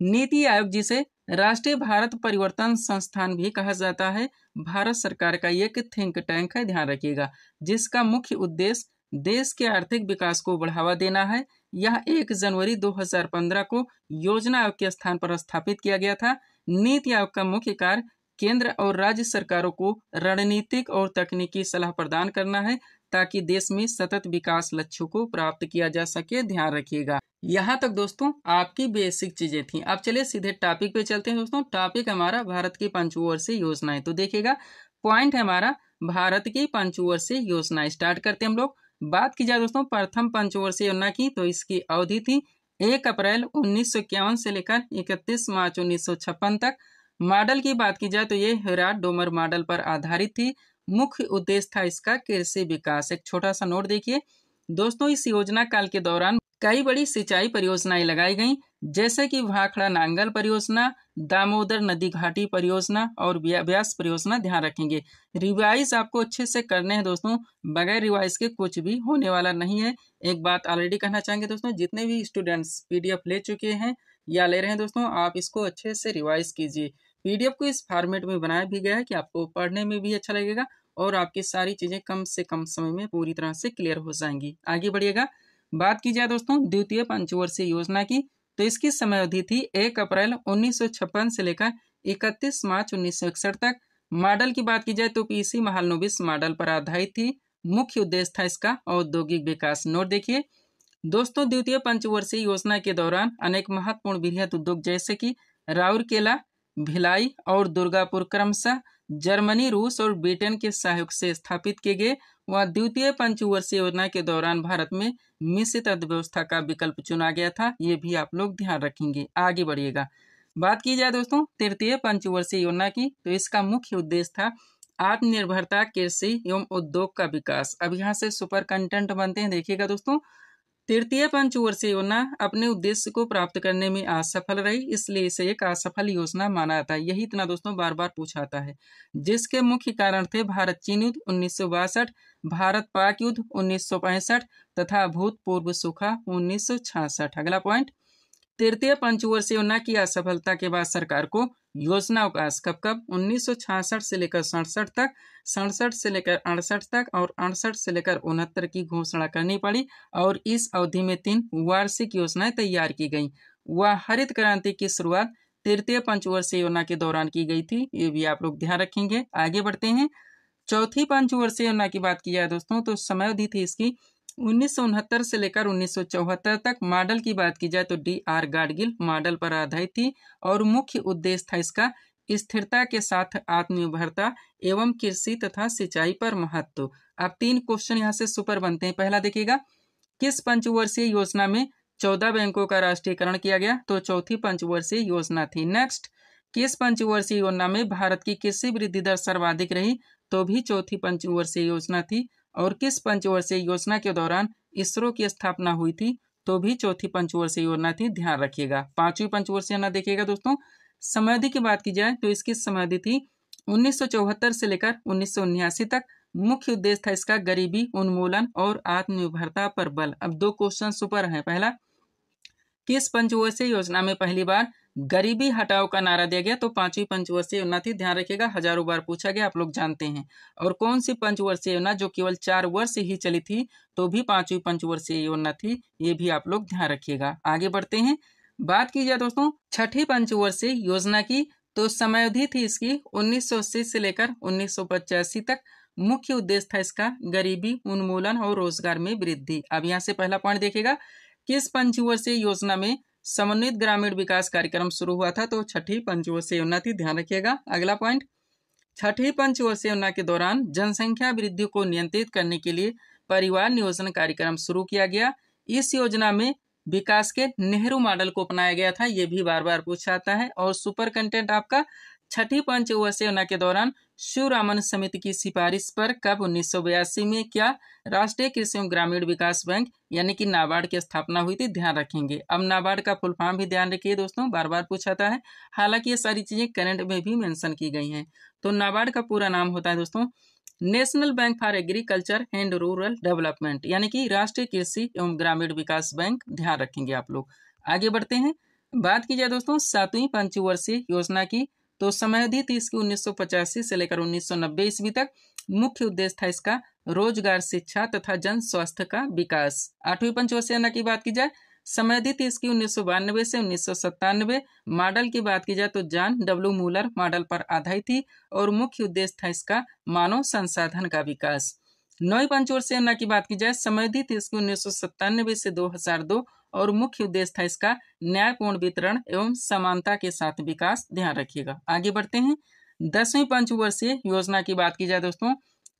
नीति आयोग जिसे राष्ट्रीय भारत परिवर्तन संस्थान भी कहा जाता है, भारत सरकार का एक थिंक टैंक है, ध्यान रखिएगा, जिसका मुख्य उद्देश्य देश के आर्थिक विकास को बढ़ावा देना है। यह 1 जनवरी 2015 को योजना आयोग के स्थान पर स्थापित किया गया था। नीति आयोग का मुख्य कार्य केंद्र और राज्य सरकारों को रणनीतिक और तकनीकी सलाह प्रदान करना है ताकि देश में सतत विकास लक्ष्यों को प्राप्त किया जा सके। ध्यान रखिएगा। यहाँ तक दोस्तों आपकी बेसिक चीजें थी। अब चलिए सीधे टॉपिक पे चलते हैं दोस्तों। टॉपिक हमारा भारत की पंचवर्षीय योजनाएं। तो देखिएगा पॉइंट है हमारा भारत की पंचवर्षीय योजना। स्टार्ट करते हैं हम लोग। बात की जाए दोस्तों प्रथम पंचवर्षीय योजना की, तो इसकी अवधि थी 1 अप्रैल 1951 से लेकर 31 मार्च 1956 तक। मॉडल की बात की जाए तो ये हेराल्ड डोमर मॉडल पर आधारित थी। मुख्य उद्देश्य था इसका कृषि विकास। एक छोटा सा नोट देखिए दोस्तों, इस योजना काल के दौरान कई बड़ी सिंचाई परियोजनाएं लगाई गईं, जैसे कि भाखड़ा नांगल परियोजना, दामोदर नदी घाटी परियोजना और व्यास परियोजना। ध्यान रखेंगे रिवाइज आपको अच्छे से करने हैं दोस्तों, बगैर रिवाइज के कुछ भी होने वाला नहीं है। एक बात ऑलरेडी कहना चाहेंगे दोस्तों, जितने भी स्टूडेंट्स पीडीएफ ले चुके हैं या ले रहे हैं दोस्तों, आप इसको अच्छे से रिवाइज कीजिए। पीडीएफ को इस फॉर्मेट में बनाया भी गया है कि आपको पढ़ने में भी अच्छा लगेगा और आपकी सारी चीजें कम से कम समय में पूरी तरह से क्लियर हो जाएंगी। आगे बढ़िएगा। बात की जाए दोस्तों द्वितीय पंचवर्षीय योजना की, तो इसकी समय अवधि थी 1 अप्रैल 1956 से लेकर 31 मार्च 1961 तक। मॉडल की बात की जाए तो पीसी महालनोबिस मॉडल पर आधारित थी। मुख्य उद्देश्य था इसका औद्योगिक विकास। नोट देखिए दोस्तों, द्वितीय पंचवर्षीय योजना के दौरान अनेक महत्वपूर्ण वृहद उद्योग जैसे कि राउरकेला, भिलाई और दुर्गापुर क्रमशः जर्मनी, रूस और ब्रिटेन के सहयोग से स्थापित किए गए। वह द्वितीय पंचवर्षीय योजना के दौरान भारत में मिश्रित अर्थव्यवस्था का विकल्प चुना गया था। ये भी आप लोग ध्यान रखेंगे। आगे बढ़िएगा। बात की जाए दोस्तों तृतीय पंचवर्षीय योजना की, तो इसका मुख्य उद्देश्य था आत्मनिर्भरता, कृषि एवं उद्योग का विकास। अब यहाँ से सुपर कंटेंट बनते हैं। देखिएगा दोस्तों, तृतीय पंचवर्षीय योजना अपने उद्देश्य को प्राप्त करने में असफल रही, इसलिए इसे एक असफल योजना माना जाता है। यही इतना दोस्तों बार बार पूछा आता है। जिसके मुख्य कारण थे भारत चीन युद्ध 1962, भारत पाक युद्ध 1965 तथा भूतपूर्व सूखा 1966। अगला पॉइंट, तृतीय पंचवर्षीय योजना की असफलता के बाद सरकार को योजना अवकाश कब 1966 से लेकर 67 तक, 67 से लेकर 68 तक और 68 से लेकर 69 की घोषणा करनी पड़ी और इस अवधि में 3 वार्षिक योजनाएं तैयार की गईं। वह हरित क्रांति की शुरुआत तृतीय पंचवर्षीय योजना के दौरान की गई थी। ये भी आप लोग ध्यान रखेंगे। आगे बढ़ते हैं। चौथी पंचवर्षीय योजना की बात की जाए दोस्तों, तो समय अवधि थी इसकी 1969 से लेकर 1974 तक। मॉडल की बात की जाए तो DR गाडगिल मॉडल पर आधारित थी और मुख्य उद्देश्य था इसका स्थिरता के साथ आत्मनिर्भरता एवं कृषि तथा सिंचाई पर महत्व। अब 3 क्वेश्चन यहाँ से सुपर बनते हैं। पहला देखिएगा, किस पंचवर्षीय योजना में 14 बैंकों का राष्ट्रीयकरण किया गया? तो चौथी पंचवर्षीय योजना थी। नेक्स्ट, किस पंचवर्षीय योजना में भारत की कृषि वृद्धि दर सर्वाधिक रही? तो भी चौथी पंचवर्षीय योजना थी। और किस पंचवर्षीय योजना के दौरान इसरो की स्थापना हुई थी? तो भी चौथी पंचवर्षीय योजना थी। ध्यान रखिएगा। पांचवी पंचवर्षीय योजना देखिएगा दोस्तों, समयावधि की बात की जाए तो इसकी समयावधि थी 1974 से लेकर 1979 तक। मुख्य उद्देश्य था इसका गरीबी उन्मूलन और आत्मनिर्भरता पर बल। अब 2 क्वेश्चन सुपर हैं। पहला, किस पंचवर्षीय योजना में पहली बार गरीबी हटाओ का नारा दिया गया? तो पांचवी पंचवर्षीय योजना थी। ध्यान रखिएगा, हजारों बार पूछा गया, आप लोग जानते हैं। और कौन सी पंचवर्षीय योजना जो केवल 4 वर्ष ही चली थी? तो भी पांचवी पंचवर्षीय योजना थी। ये भी आप लोग ध्यान रखिएगा। आगे बढ़ते हैं। बात की जाए दोस्तों छठी पंचवर्षीय योजना की, तो समयावधि थी इसकी 1980 से लेकर 1985 तक। मुख्य उद्देश्य था इसका गरीबी उन्मूलन और रोजगार में वृद्धि। अब यहाँ से पहला पॉइंट देखिएगा, किस पंचवर्षीय योजना में समन्वित ग्रामीण विकास कार्यक्रम शुरू हुआ था? तो छठी पंचवर्षीय योजना थी। ध्यान रखिएगा। अगला पॉइंट, छठी पंचवर्षीय योजना के दौरान जनसंख्या वृद्धि को नियंत्रित करने के लिए परिवार नियोजन कार्यक्रम शुरू किया गया। इस योजना में विकास के नेहरू मॉडल को अपनाया गया था। ये भी बार बार पूछा जाता है। और सुपर कंटेंट आपका, छठी पंचवर्षीय योजना के दौरान शिवरामन समिति की सिफारिश पर कब 1982 में क्या राष्ट्रीय कृषि एवं ग्रामीण विकास बैंक यानी कि नाबार्ड की स्थापना हुई थी? ध्यान रखेंगे। अब नाबार्ड का फुल फॉर्म भी ध्यान रखिए दोस्तों, बार बार पूछा जाता है। हालांकि ये सारी चीजें करंट में भी मेंशन की गई हैं। तो नाबार्ड का पूरा नाम होता है दोस्तों national bank for agriculture and rural development, यानी कि राष्ट्रीय कृषि एवं ग्रामीण विकास बैंक। ध्यान रखेंगे आप लोग। आगे बढ़ते हैं। बात की जाए दोस्तों 7वीं पंचवर्षीय योजना की, तो समयावधि थी इसकी 1985 से लेकर 1990 ईस्वी तक। मुख्य उद्देश्य था इसका रोजगार, शिक्षा तथा जन स्वास्थ्य का विकास। 8वीं पंचवर्षीय योजना की बात की जाए, समयावधि थी इसकी 1992 से 1997। मॉडल की बात की जाए तो जॉन डब्ल्यू मूलर मॉडल पर आधारित थी और मुख्य उद्देश्य था इसका मानव संसाधन का विकास। 9वीं पंचवर्षीय योजना की बात की जाए, समयावधि थी इसकी 1997 से 2002 और मुख्य उद्देश्य था इसका न्यायपूर्ण वितरण एवं समानता के साथ विकास। ध्यान रखिएगा। आगे बढ़ते हैं। 10वीं पंचवर्षीय योजना की बात की जाए दोस्तों,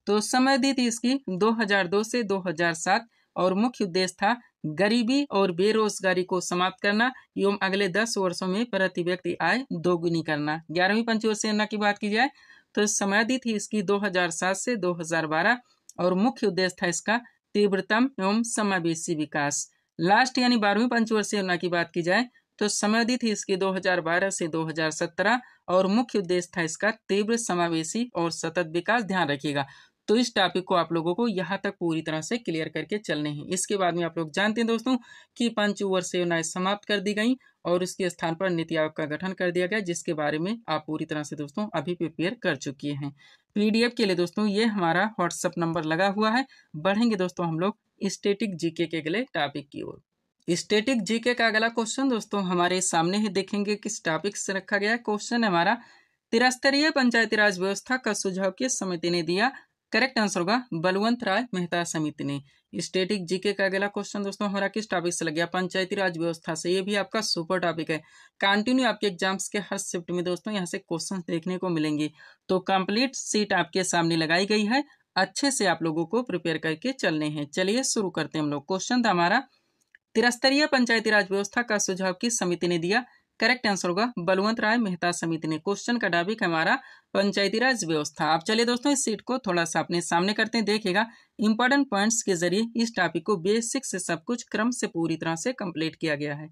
तो समयावधि थी इसकी 2002 से 2007 और मुख्य उद्देश्य था गरीबी और बेरोजगारी को समाप्त करना एवं अगले 10 वर्षों में प्रति व्यक्ति आय दोगुनी करना। 11वीं पंचवर्षीय योजना की बात की जाए तो समयावधि थी इसकी 2007 से 2012 और मुख्य उद्देश्य था इसका तीव्रतम एवं समावेशी विकास। लास्ट यानी 12वीं पंचवर्षीय योजना की बात की जाए तो समयावधि थी इसकी 2012 से 2017 और मुख्य उद्देश्य था इसका तीव्र, समावेशी और सतत विकास। ध्यान रखिएगा। तो इस टॉपिक को आप लोगों को यहाँ तक पूरी तरह से क्लियर करके चलने हैं। इसके बाद में आप लोग जानते हैं दोस्तों कि पंचवर्षीय योजनाएं समाप्त कर दी गई और उसके स्थान पर नीति आयोग का गठन कर दिया गया, जिसके बारे में आप पूरी तरह से दोस्तों अभी प्रिपेयर कर चुकी हैं। पीडीएफ के लिए दोस्तों ये हमारा व्हाट्सएप नंबर लगा हुआ है। बढ़ेंगे दोस्तों हम लोग स्टैटिक जीके के अगले टॉपिक की ओर। स्टैटिक जीके का अगला क्वेश्चन दोस्तों हमारे सामने है। देखेंगे किस टॉपिक से रखा गया है। क्वेश्चन है हमारा, त्रिस्तरीय पंचायती राज व्यवस्था का सुझाव किस समिति ने दिया? करेक्ट आंसर होगा बलवंत राय मेहता समिति ने। स्टैटिक जीके का अगला क्वेश्चन दोस्तों हमारा किस टॉपिक से लग गया? पंचायती राज व्यवस्था से। ये भी आपका सुपर टॉपिक है। कंटिन्यू आपके एग्जाम्स के हर शिफ्ट में दोस्तों यहाँ से क्वेश्चन देखने को मिलेंगे। तो कंप्लीट सीट आपके सामने लगाई गई है, अच्छे से आप लोगों को प्रिपेयर करके चलने हैं। चलिए शुरू करते हैं हम लोग। क्वेश्चन था हमारा, त्रिस्तरीय पंचायती राज व्यवस्था का सुझाव किस समिति ने दिया? करेक्ट आंसर होगा बलवंत राय मेहता समिति ने। क्वेश्चन का टॉपिक हमारा पंचायती राज व्यवस्था। आप चलिए दोस्तों इस सीट को थोड़ा सा अपने सामने करते हैं। देखिएगा इंपॉर्टेंट पॉइंट्स के जरिए इस टॉपिक को बेसिक से सब कुछ क्रम से पूरी तरह से कंप्लीट किया गया है।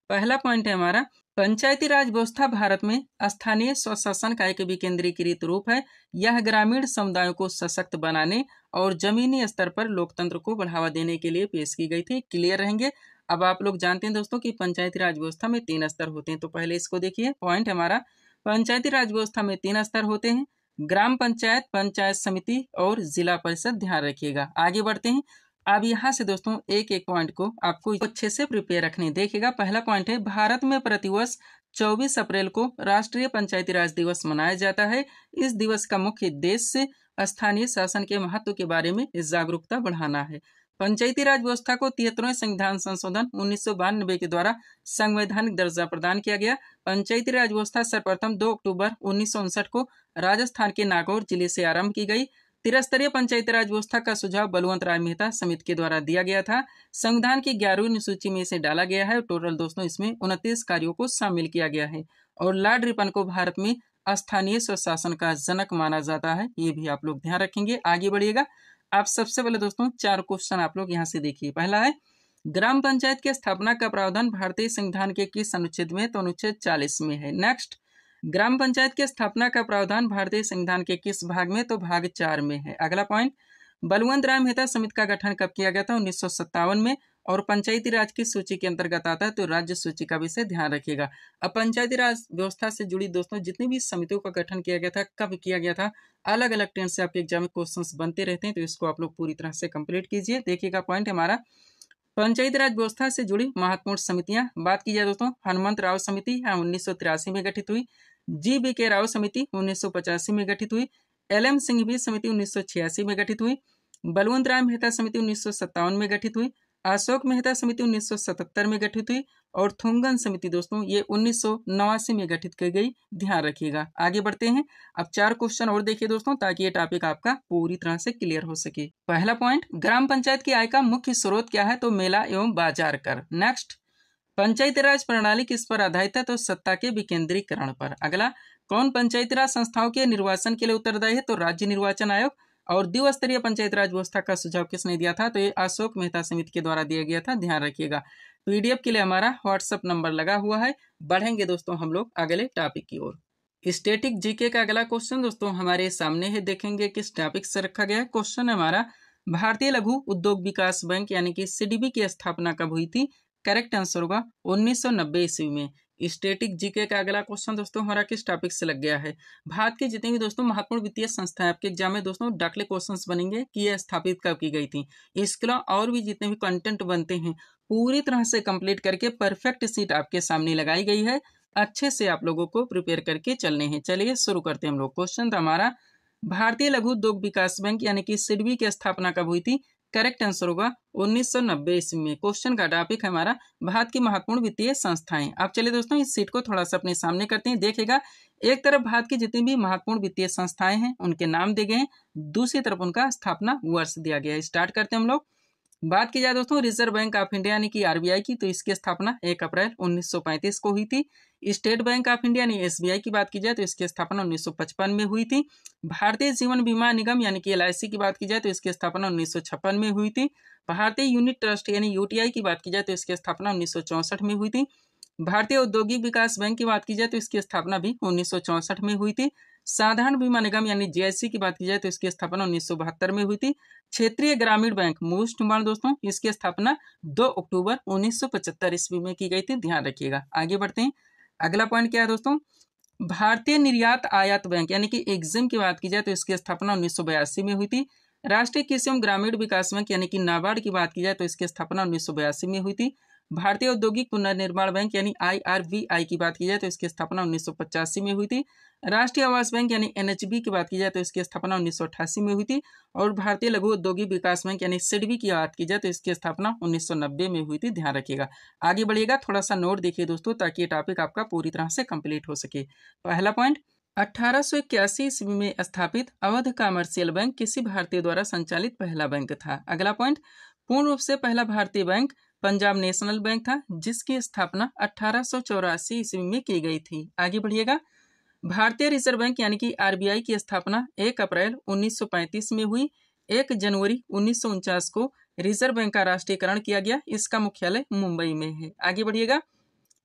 पहला पॉइंट है हमारा, पंचायती राज व्यवस्था भारत में स्थानीय स्वशासन का एक विकेंद्रीकृत रूप है। यह ग्रामीण समुदायों को सशक्त बनाने और जमीनी स्तर पर लोकतंत्र को बढ़ावा देने के लिए पेश की गई थी। क्लियर रहेंगे। अब आप लोग जानते हैं दोस्तों कि पंचायती राज व्यवस्था में 3 स्तर होते हैं। तो पहले इसको देखिए। पॉइंट हमारा, पंचायती राज व्यवस्था में 3 स्तर होते हैं, ग्राम पंचायत, पंचायत समिति और जिला परिषद। ध्यान रखिएगा। आगे बढ़ते हैं। अब यहाँ से दोस्तों एक एक पॉइंट को आपको अच्छे से प्रिपेयर रखने। देखिएगा पहला पॉइंट है, भारत में प्रतिवर्ष 24 अप्रैल को राष्ट्रीय पंचायती राज दिवस मनाया जाता है। इस दिवस का मुख्य उद्देश्य स्थानीय शासन के महत्व के बारे में जागरूकता बढ़ाना है। पंचायती राज व्यवस्था को 73वें संविधान संशोधन 1992 के द्वारा संवैधानिक दर्जा प्रदान किया गया। पंचायती राज व्यवस्था सर्वप्रथम 2 अक्टूबर 1959 को राजस्थान के नागौर जिले से आरंभ की गई। त्रिस्तरीय पंचायती राज व्यवस्था का सुझाव बलवंत राय मेहता समिति के द्वारा दिया गया था। संविधान की 11वीं अनुसूची में इसे डाला गया है। टोटल दोस्तों इसमें 29 कार्यों को शामिल किया गया है और लॉर्ड रिपन को भारत में स्थानीय स्वशासन का जनक माना जाता है। ये भी आप लोग ध्यान रखेंगे। आगे बढ़िएगा। आप सबसे पहले दोस्तों 4 क्वेश्चन आप लोग यहाँ से देखिए। पहला है, ग्राम पंचायत की स्थापना का प्रावधान भारतीय संविधान के किस अनुच्छेद में? तो अनुच्छेद 40 में है। नेक्स्ट, ग्राम पंचायत की स्थापना का प्रावधान भारतीय संविधान के किस भाग में? तो भाग 4 में है। अगला पॉइंट, बलवंत राय मेहता समिति का गठन कब किया गया था? 1957 में और पंचायती राज की सूची के अंतर्गत आता है तो राज्य सूची का विषय ध्यान रखिएगा। अब पंचायती राज व्यवस्था से जुड़ी दोस्तों जितनी भी समितियों का गठन किया गया था, कब किया गया था, अलग अलग ट्रेंड से आपके एग्जाम में क्वेश्चंस बनते रहते हैं, तो इसको आप लोग पूरी तरह से कंप्लीट कीजिए। देखिएगा पॉइंट हमारा, पंचायती राज व्यवस्था से जुड़ी महत्वपूर्ण समितियां। बात की जाए दोस्तों, हनुमंत राव समिति 1983 में गठित हुई। GBK राव समिति 1985 में गठित हुई। LM सिंघवी समिति 1986 में गठित हुई। बलवंत राय मेहता समिति 1957 में गठित हुई। अशोक मेहता समिति 1977 में गठित हुई और थुंगन समिति दोस्तों ये 1989 में गठित की गई। ध्यान रखिएगा। आगे बढ़ते हैं। अब 4 क्वेश्चन और देखिए दोस्तों ताकि ये टॉपिक आपका पूरी तरह से क्लियर हो सके। पहला पॉइंट, ग्राम पंचायत की आय का मुख्य स्रोत क्या है? तो मेला एवं बाजार कर। नेक्स्ट, पंचायती राज प्रणाली किस पर आधारित है? तो सत्ता के विकेंद्रीकरण पर। अगला, कौन पंचायती राज संस्थाओं के निर्वाचन के लिए उत्तरदायी है? तो राज्य निर्वाचन आयोग। और द्विस्तरीय पंचायत राज व्यवस्था का सुझाव किसने दिया था? तो ये अशोक मेहता समिति के द्वारा दिया गया था। ध्यान रखिएगा। पीडीएफ के लिए हमारा व्हाट्सएप नंबर लगा हुआ है। बढ़ेंगे दोस्तों हम लोग अगले टॉपिक की ओर। स्टैटिक जीके का अगला क्वेश्चन दोस्तों हमारे सामने है। देखेंगे किस टॉपिक से रखा गया है। क्वेश्चन है हमारा, भारतीय लघु उद्योग विकास बैंक यानी कि CDB की स्थापना कब हुई थी? करेक्ट आंसर होगा 1990 ईस्वी में। स्टैटिक जीके का अगला क्वेश्चन दोस्तों हमारा किस टॉपिक से लग गया है। भारत के जितने भी दोस्तों महत्वपूर्ण वित्तीय संस्थाएं आपके एग्जाम में दोस्तों डाकले क्वेश्चंस बनेंगे कि यह स्थापित कब की गई थी। इसके अलावा और भी जितने भी कंटेंट बनते हैं पूरी तरह से कंप्लीट करके परफेक्ट सीट आपके सामने लगाई गई है। अच्छे से आप लोगों को प्रिपेयर करके चलने हैं। चलिए शुरू करते हैं हम लोग। क्वेश्चन था हमारा, भारतीय लघु उद्योग विकास बैंक यानी कि सिडबी की स्थापना कब हुई थी। करेक्ट आंसर होगा 1990 ईस्वी में। क्वेश्चन का टॉपिक है हमारा भारत की महत्वपूर्ण वित्तीय संस्थाएं। अब चलिए दोस्तों इस सीट को थोड़ा सा अपने सामने करते हैं। देखिएगा, एक तरफ भारत की जितनी भी महत्वपूर्ण वित्तीय संस्थाएं हैं उनके नाम दिए गए हैं, दूसरी तरफ उनका स्थापना वर्ष दिया गया है। स्टार्ट करते हैं हम लोग। बात की जाए दोस्तों रिजर्व बैंक ऑफ इंडिया यानी कि आरबीआई की, तो इसकी स्थापना 1 अप्रैल 1935 को हुई थी। स्टेट बैंक ऑफ इंडिया यानी एसबीआई की बात की जाए तो इसकी स्थापना 1955 में हुई थी। भारतीय जीवन बीमा निगम यानी कि एलआईसी की बात की जाए तो इसकी स्थापना 1956 में हुई थी। भारतीय यूनिट ट्रस्ट यानी यूटीआई की बात की जाए तो इसकी स्थापना 1964 में हुई थी। भारतीय औद्योगिक विकास बैंक की बात की जाए तो इसकी स्थापना भी 1964 में हुई थी। साधारण बीमा निगम यानी जीआईसी की बात की जाए तो इसकी स्थापना 1972 में हुई थी। क्षेत्रीय ग्रामीण बैंक मोस्ट इम्पोर्टेंट दोस्तों, इसकी स्थापना 2 अक्टूबर 1975 ईस्वी में की गई थी। ध्यान रखिएगा। आगे बढ़ते हैं। अगला पॉइंट क्या है दोस्तों, भारतीय निर्यात आयात बैंक यानी कि एग्जिम की बात की जाए तो इसकी स्थापना 1982 में हुई थी। राष्ट्रीय कृषि एवं ग्रामीण विकास बैंक यानी कि नाबार्ड की बात की जाए तो इसकी स्थापना 1982 में हुई थी। भारतीय औद्योगिक पुनर्निर्माण बैंक यानी आईआरबीआई की बात की जाए तो इसकी स्थापना 1985 में हुई थी। राष्ट्रीय आवास बैंक यानी एनएचबी की बात की जाए तो इसकी स्थापना 1988 में हुई थी। और भारतीय लघु औद्योगिक विकास बैंक यानी सिडबी की बात की जाए तो इसकी स्थापना 1990 में हुई थी। ध्यान रखिएगा। आगे बढ़िएगा, थोड़ा सा नोट देखिए दोस्तों ताकि ये टॉपिक आपका पूरी तरह से कंप्लीट हो सके। पहला पॉइंट, 1881 ईस्वी में स्थापित अवध कमर्शियल बैंक किसी भारतीय द्वारा संचालित पहला बैंक था। अगला पॉइंट, पूर्ण रूप से पहला भारतीय बैंक पंजाब नेशनल बैंक था जिसकी स्थापना 1884 ईस्वी में की गई थी। आगे बढ़िएगा। भारतीय रिजर्व बैंक यानी कि आरबीआई की स्थापना 1 अप्रैल 1935 में हुई। 1 जनवरी 1949 को रिजर्व बैंक का राष्ट्रीयकरण किया गया। इसका मुख्यालय मुंबई में है। आगे बढ़िएगा।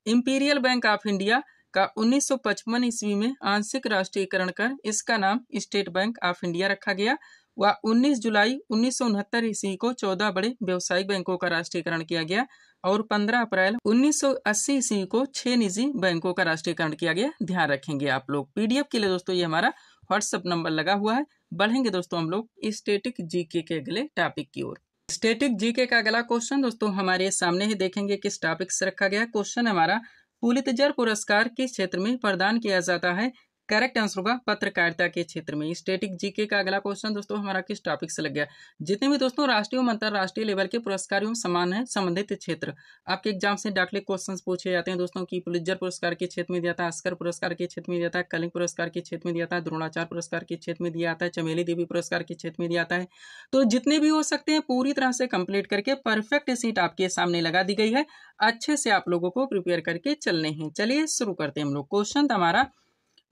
इंपीरियल बैंक ऑफ इंडिया का 1955 ईस्वी में आंशिक राष्ट्रीयकरण कर इसका नाम स्टेट बैंक ऑफ इंडिया रखा गया। व 19 जुलाई 1969 ईस्वी को 14 बड़े व्यवसायिक बैंकों का राष्ट्रीयकरण किया गया। और 15 अप्रैल 1980 ईस्वी को 6 निजी बैंकों का राष्ट्रीयकरण किया गया। ध्यान रखेंगे आप लोग। पीडीएफ के लिए दोस्तों ये हमारा व्हाट्सएप नंबर लगा हुआ है। बढ़ेंगे दोस्तों हम लोग स्टैटिक जीके के अगले टॉपिक की ओर। स्टैटिक जीके का अगला क्वेश्चन दोस्तों हमारे सामने ही देखेंगे किस टॉपिक से रखा गया। क्वेश्चन हमारा, पुलित्जर पुरस्कार किस क्षेत्र में प्रदान किया जाता है। करेक्ट आंसर होगा पत्रकारिता के क्षेत्र में। स्टैटिक जीके का अगला क्वेश्चन दोस्तों हमारा किस टॉपिक से लग गया। जितने भी दोस्तों राष्ट्रीय एवं अंतरराष्ट्रीय लेवल के पुरस्कार एवं सम्मान है संबंधित क्षेत्र आपके एग्जाम से डायरेक्टली क्वेश्चंस पूछे जाते हैं दोस्तों की पुलित्जर पुरस्कार के क्षेत्र में दिया था, ऑस्कर पुरस्कार के क्षेत्र में दिया था, कलिंग पुरस्कार के क्षेत्र में दिया था, द्रोणाचार्य पुरस्कार के क्षेत्र में दिया जाता है, चमेली देवी पुरस्कार के क्षेत्र में दिया जाता है। तो जितने भी हो सकते हैं पूरी तरह से कंप्लीट करके परफेक्ट सीट आपके सामने लगा दी गई है। अच्छे से आप लोगों को प्रिपेयर करके चलने हैं। चलिए शुरू करते हैं हम लोग। क्वेश्चन हमारा,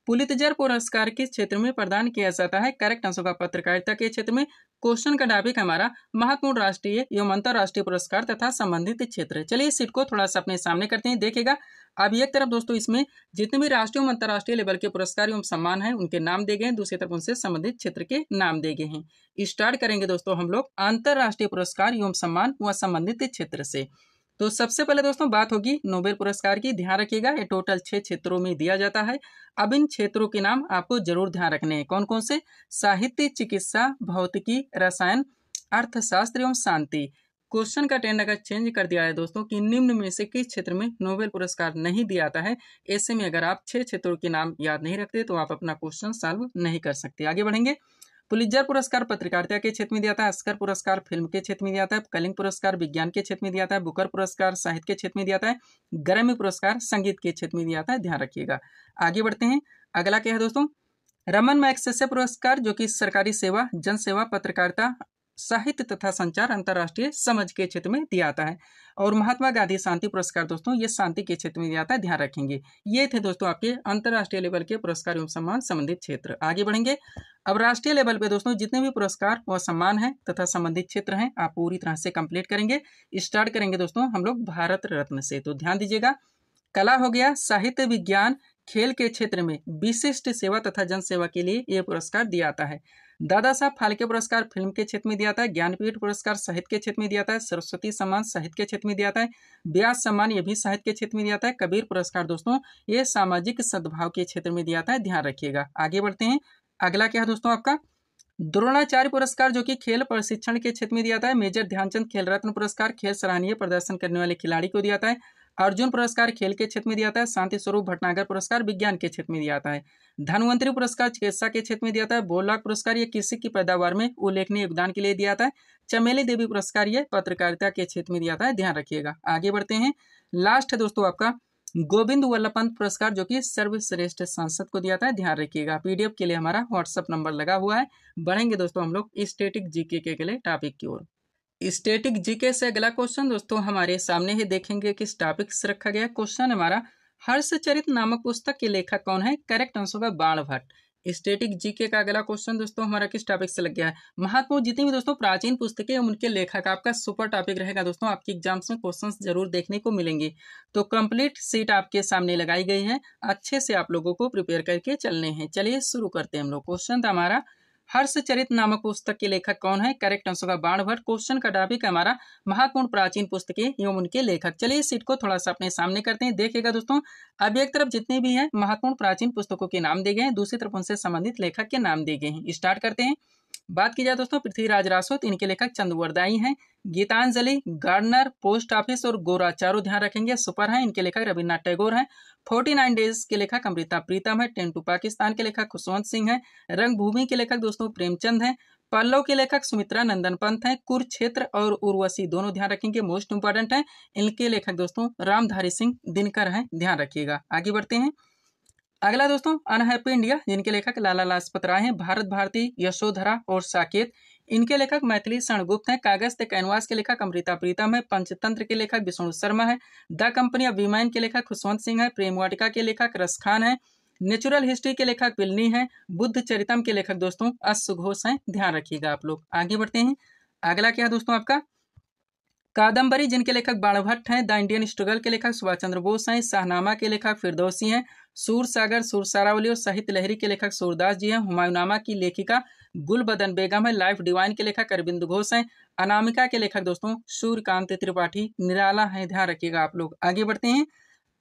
पुलित्जर पुरस्कार किस क्षेत्र में प्रदान किया जाता है। करेक्ट आंसर होगा पत्रकारिता के क्षेत्र में। क्वेश्चन का टॉपिक हमारा महत्वपूर्ण राष्ट्रीय एवं अंतरराष्ट्रीय पुरस्कार तथा संबंधित क्षेत्र। चलिए इस सीट को थोड़ा सा अपने सामने करते हैं। देखिएगा, अब एक तरफ दोस्तों इसमें जितने भी राष्ट्रीय एवं अंतरराष्ट्रीय लेवल के पुरस्कार एवं सम्मान है उनके नाम दिए गए हैं, दूसरी तरफ उनसे संबंधित क्षेत्र के नाम दिए गए हैं। स्टार्ट करेंगे दोस्तों हम लोग अंतरराष्ट्रीय पुरस्कार एवं सम्मान व संबंधित क्षेत्र से। तो सबसे पहले दोस्तों बात होगी नोबेल पुरस्कार की। ध्यान रखिएगा, ये टोटल 6 क्षेत्रों में दिया जाता है। अब इन क्षेत्रों के नाम आपको जरूर ध्यान रखने हैं। कौन कौन से? साहित्य, चिकित्सा, भौतिकी, रसायन, अर्थशास्त्र एवं शांति। क्वेश्चन का ट्रेंड अगर चेंज कर दिया है दोस्तों कि निम्न में से किस क्षेत्र में नोबेल पुरस्कार नहीं दिया जाता है, ऐसे में अगर आप 6 क्षेत्रों के नाम याद नहीं रखते तो आप अपना क्वेश्चन सॉल्व नहीं कर सकते। आगे बढ़ेंगे। पुलित्जर पुरस्कार पत्रकारिता के क्षेत्र में दिया था, ऑस्कर पुरस्कार फिल्म के क्षेत्र में दिया था, कलिंग पुरस्कार विज्ञान के क्षेत्र में दिया था, बुकर पुरस्कार साहित्य के क्षेत्र में दिया था, ग्रैमी पुरस्कार संगीत के क्षेत्र में दिया था। ध्यान रखिएगा। आगे बढ़ते हैं। अगला क्या है दोस्तों, रमन मैग्सेसे पुरस्कार जो कि सरकारी सेवा, जन सेवा, पत्रकारिता, साहित्य तथा संचार, अंतरराष्ट्रीय समझ के क्षेत्र में दिया जाता है। और महात्मा गांधी शांति पुरस्कार दोस्तों ये शांति के क्षेत्र में दिया जाता है। ध्यान रखेंगे। ये थे दोस्तों आपके अंतरराष्ट्रीय लेवल के पुरस्कार एवं सम्मान संबंधित क्षेत्र। आगे बढ़ेंगे। अब राष्ट्रीय लेवल पे दोस्तों जितने भी पुरस्कार व सम्मान है तथा संबंधित क्षेत्र हैं आप पूरी तरह से कंप्लीट करेंगे। स्टार्ट करेंगे दोस्तों हम लोग भारत रत्न से। तो ध्यान दीजिएगा, कला हो गया, साहित्य, विज्ञान, खेल के क्षेत्र में विशिष्ट सेवा तथा जन सेवा के लिए ये पुरस्कार दिया जाता है। दादा साहब फाल्के पुरस्कार फिल्म के क्षेत्र में दिया जाता है। ज्ञानपीठ पुरस्कार साहित्य के क्षेत्र में दिया जाता है। सरस्वती सम्मान साहित्य के क्षेत्र में दिया जाता है। व्यास सम्मान ये भी साहित्य के क्षेत्र में दिया जाता है। कबीर पुरस्कार दोस्तों ये सामाजिक सद्भाव के क्षेत्र में दिया जाता है, ध्यान रखिएगा। आगे बढ़ते हैं, अगला क्या है दोस्तों आपका द्रोणाचार्य पुरस्कार जो कि खेल प्रशिक्षण के क्षेत्र में दिया जाता है। मेजर ध्यानचंद खेल रत्न पुरस्कार खेल सराहनीय प्रदर्शन करने वाले खिलाड़ी को दिया जाता है। अर्जुन पुरस्कार खेल के क्षेत्र में दिया जाता है। शांति स्वरूप भटनागर पुरस्कार विज्ञान के क्षेत्र में दिया जाता है। धन्वंतरी पुरस्कार चिकित्सा के क्षेत्र में दिया जाता है। बोलाक पुरस्कार ये कृषि की पैदावार में उल्लेखनीय योगदान के लिए दिया जाता है। चमेली देवी पुरस्कार ये पत्रकारिता के क्षेत्र में दिया जाता है, ध्यान रखिएगा। आगे बढ़ते हैं, लास्ट है दोस्तों आपका गोविंद वल्लभ पंत पुरस्कार जो कि सर्वश्रेष्ठ सांसद को दिया जाता है, ध्यान रखिएगा। पीडीएफ के लिए हमारा व्हाट्सएप नंबर लगा हुआ है। बढ़ेंगे दोस्तों हम लोग स्टैटिक जीके के अगले टॉपिक की ओर। स्टैटिक जीके से अगला क्वेश्चन दोस्तों हमारे सामने ही देखेंगे किस टॉपिक से रखा गया। क्वेश्चन हमारा हर्षचरित नामक पुस्तक के लेखक कौन है? करेक्ट आंसर होगा बाणभट्ट। स्टैटिक जीके का अगला क्वेश्चन दोस्तों हमारा किस टॉपिक से लग गया है? महत्वपूर्ण जितनी भी दोस्तों प्राचीन पुस्तकें उनके लेखक आपका सुपर टॉपिक रहेगा दोस्तों। आपके एग्जाम्स में क्वेश्चंस जरूर देखने को मिलेंगे, तो कंप्लीट सीट आपके सामने लगाई गई है, अच्छे से आप लोगों को प्रिपेयर करके चलने हैं। चलिए शुरू करते हैं हम लोग। क्वेश्चन था हमारा हर्षचरित नामक पुस्तक के लेखक कौन है? करेक्ट आंसर होगा बाणभट्ट। क्वेश्चन का टॉपिक है हमारा महत्वपूर्ण प्राचीन पुस्तकें एवं उनके लेखक। चलिए इस सीट को थोड़ा सा अपने सामने करते हैं, देखिएगा दोस्तों। अब एक तरफ जितने भी हैं महत्वपूर्ण प्राचीन पुस्तकों के नाम दिए गए हैं, दूसरी तरफ उनसे संबंधित लेखक के नाम दिए गए हैं। स्टार्ट करते हैं। बात की जाए दोस्तों पृथ्वीराज रासो, इनके लेखक चंद्रवरदाई हैं। गीतांजलि, गार्डनर, पोस्ट ऑफिस और गोरा चारों ध्यान रखेंगे सुपर हैं, इनके लेखक रविन्द्रनाथ टैगोर हैं। 49 डेज के लेखक अमृता प्रीतम है। 10 टू पाकिस्तान के लेखक खुशवंत सिंह है। रंगभूमि के लेखक दोस्तों प्रेमचंद हैं। पल्लव के लेखक सुमित्रा नंदन पंत हैं। कुरुक्षेत्र और उर्वशी दोनों ध्यान रखेंगे, मोस्ट इंपॉर्टेंट है। इनके लेखक दोस्तों रामधारी सिंह दिनकर हैं, ध्यान रखिएगा। आगे बढ़ते हैं, अगला दोस्तों अनहैप्पी इंडिया, जिनके लेखक लाला लाजपत राय हैं। भारत भारती, यशोधरा और साकेत, इनके लेखक मैथिली शरणगुप्त हैं। कागज ते कैनवास के लेखक अमृता प्रीतम है। पंचतंत्र के लेखक विष्णु शर्मा है। द कंपनी ऑफ वीमेन के लेखक खुशवंत सिंह है। प्रेम वाटिका के लेखक रस खान है। नेचुरल हिस्ट्री के लेखक पिलनी है। बुद्ध चरितम के लेखक दोस्तों अश्व घोष हैं, ध्यान रखिएगा आप लोग। आगे बढ़ते हैं, अगला क्या है दोस्तों आपका कादम्बरी, जिनके लेखक बाणभट्ट हैं। द इंडियन स्ट्रगल के लेखक सुभाष चंद्र बोस हैं। शाहनामा के लेखक फिरदौसी हैं। सूर सागर, सूर सारावली और साहित्य लहरी के लेखक सूरदास जी हैं। हुमायूंनामा की लेखिका गुलबदन बेगम है। लाइफ डिवाइन के लेखक अरविंद घोष हैं। अनामिका के लेखक दोस्तों सूर्यकांत त्रिपाठी निराला है, ध्यान रखिएगा आप लोग। आगे बढ़ते हैं,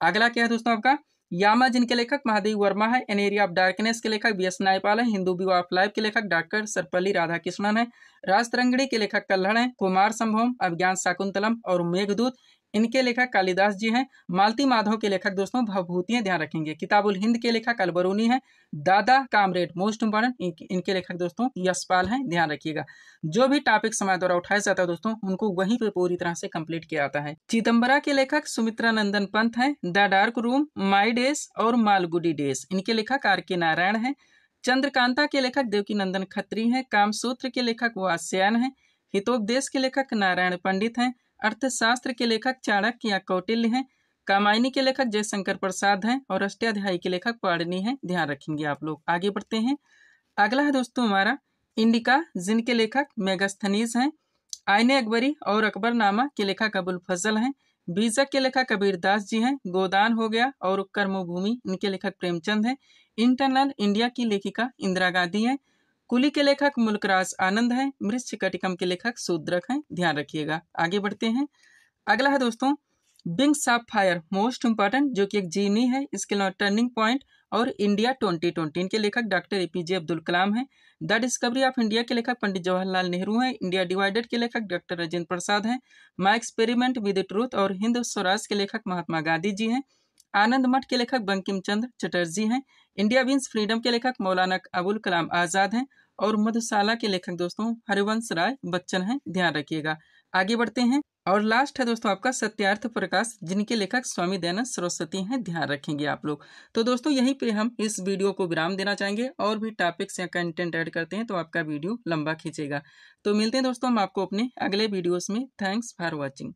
अगला क्या है दोस्तों आपका यामा, जिनके लेखक महादेव वर्मा है। एन एरिया ऑफ डार्कनेस के लेखक बी एस नायपाल है। हिंदू व्यू ऑफ लाइफ के लेखक डॉक्टर सर्वपल्ली राधाकृष्णन है। राजतरंगिणी के लेखक कल्हड़ हैं। कुमार संभवम, अभिज्ञान शाकुंतलम और मेघदूत, इनके लेखक कालिदास जी हैं। मालती माधव के लेखक दोस्तों भवभूतियां, ध्यान रखेंगे। किताबुल हिंद के लेखक अलबरूनी है। दादा कामरेड मोस्ट इंपॉर्टेंट, इनके लेखक दोस्तों यशपाल हैं, ध्यान रखिएगा। जो भी टॉपिक समय द्वारा उठाया जाता है दोस्तों उनको वहीं पे पूरी तरह से कंप्लीट किया जाता है। चिदम्बरा के लेखक सुमित्रा नंदन पंत हैं। The dark room, my days और मालगुडी डेज, इनके लेखक आर के नारायण है। चंद्रकांता के लेखक देवकी नंदन खत्री हैं। कामसूत्र के लेखक वात्स्यायन हैं। हितोपदेश के लेखक नारायण पंडित हैं। अर्थशास्त्र के लेखक चाणक्य या कौटिल्य हैं। कामायनी के लेखक जयशंकर प्रसाद हैं और अष्टाध्यायी के लेखक पाणिनि हैं, ध्यान रखेंगे आप लोग। आगे बढ़ते हैं, अगला है दोस्तों हमारा इंडिका, जिनके लेखक मेगास्थनीज हैं। आईने अकबरी और अकबरनामा के लेखक अबुल फजल हैं। बीजक के लेखक कबीर दास जी हैं। गोदान हो गया और कर्मभूमि, इनके लेखक प्रेमचंद हैं। इंटरनल इंडिया की लेखिका इंदिरा गांधी हैं। कुली के लेखक मुल्कराज आनंद हैं। मृच्छकटिकम के लेखक शूद्रक हैं, ध्यान रखिएगा। आगे बढ़ते हैं, अगला है दोस्तों wings of fire, most important, जो कि एक जीवनी है। इसके अलावा टर्निंग पॉइंट और इंडिया 2020, इनके लेखक डॉक्टर एपीजे अब्दुल कलाम हैं। द डिस्कवरी ऑफ इंडिया के लेखक पंडित जवाहरलाल नेहरू हैं। इंडिया डिवाइडेड के लेखक डॉक्टर राजेंद्र प्रसाद हैं। माई एक्सपेरिमेंट विद ट्रूथ और हिंद स्वराज के लेखक महात्मा गांधी जी हैं। आनंद मठ के लेखक बंकिम चंद्र चटर्जी हैं। इंडिया विंस फ्रीडम के लेखक मौलाना अबुल कलाम आजाद हैं। और मधुशाला के लेखक दोस्तों हरिवंश राय बच्चन हैं, ध्यान रखिएगा। आगे बढ़ते हैं, और लास्ट है दोस्तों आपका सत्यार्थ प्रकाश, जिनके लेखक स्वामी दयानंद सरस्वती हैं, ध्यान रखेंगे आप लोग। तो दोस्तों यहीं पे हम इस वीडियो को विराम देना चाहेंगे। और भी टॉपिक्स या कंटेंट ऐड करते हैं तो आपका वीडियो लंबा खींचेगा। तो मिलते हैं दोस्तों हम आपको अपने अगले वीडियोस में। Thanks for watching.